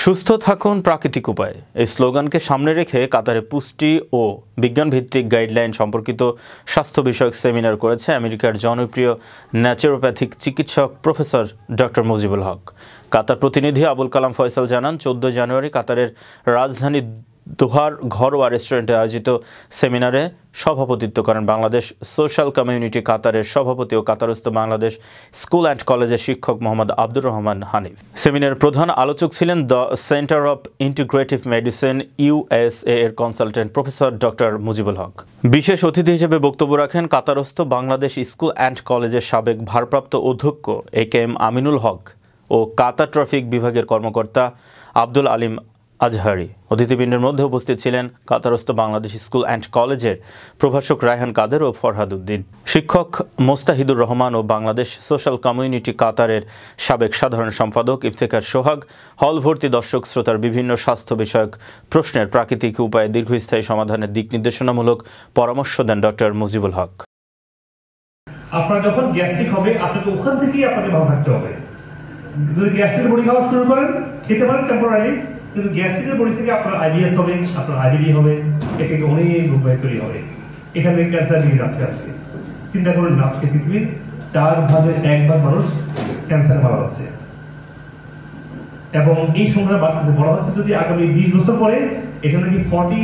সুস্থ থাকুন প্রাকৃতিক উপায়ে এই স্লোগানকে সামনে রেখে কাতারে পুষ্টি ও বিজ্ঞানভিত্তিক গাইডলাইন সম্পর্কিত স্বাস্থ্য বিষয়ক সেমিনার করেছে আমেরিকার জনপ্রিয় ন্যাচুরোপ্যাথিক চিকিৎসক প্রফেসর ডক্টর মুজিবুল হক। কাতার প্রতিনিধি আবুল কালাম ফয়সাল জানান, 14 জানুয়ারি কাতারের রাজধানী দোহার ঘরোয়া রেস্টুরেন্টে আয়োজিত সেমিনারে সভাপতিত্ব করেন বাংলাদেশ সোশ্যাল কমিউনিটি কাতারের সভাপতি ও কাতারস্থ বাংলাদেশ স্কুল অ্যান্ড কলেজের শিক্ষক মোহাম্মদ আব্দুর রহমান হানিফ। সেমিনারের প্রধান আলোচক ছিলেন the centre of integrative medicine USA এর consultant professor doctor Mujibul Haque. বিশেষ অতিথি হিসেবে বক্তব্য রাখেন কাতারস্থ বাংলাদেশ স্কুল অ্যান্ড কলেজের সাবেক ভারপ্রাপ্ত অধ্যক্ষ AKM আমিনুল হক ও কাতার ট্রাফিক বিভাগের কর্মকর্তা আব্দুল আলিম আজহারি। অতিথিবৃন্দের মধ্যে উপস্থিত ছিলেন কাতারস্থ বাংলাদেশ স্কুল অ্যান্ড কলেজের প্রভাষক রায়হান কাদের ও ফরহাদ উদ্দিন, শিক্ষক মোস্তাহিদুর রহমান ও বাংলাদেশ সোশ্যাল কমিউনিটি কাতারের সাবেক সাধারণ সম্পাদক ইফতেখার সোহাগ। হল ভর্তি দর্শক শ্রোতার বিভিন্ন স্বাস্থ্য বিষয়ক প্রশ্নের প্রাকৃতিক উপায়ে দীর্ঘস্থায়ী সমাধানের দিক নির্দেশনামূলক পরামর্শ দেন ডক্টর মুজিবুল হক। আপনার যখন গ্যাস্ট্রিক হবে আপনাকে ওখান থেকেই আপনাকে ভালো থাকতে হবে। যদি গ্যাস্ট্রিকের বড়ি খাওয়া শুরু করেন খেতে পারেন টেম্পোরারি, কিন্তু গ্যাস্ট্রিকের বড়ি থেকে আপনার IBS হবে, আপনার IBD হবে, এ থেকে অনেক রোগ তৈরি হবে। এখান থেকে ক্যান্সার নিয়ে যাচ্ছে আজকে। চিন্তা করুন, আজকে পৃথিবীর 4 ভাগের 1 ভাগ মানুষ ক্যান্সারে মারা যাচ্ছে এবং এই সংখ্যা বাড়তেছে। বলা হচ্ছে যদি আগামী 20 বছর পরে এখানে কি 40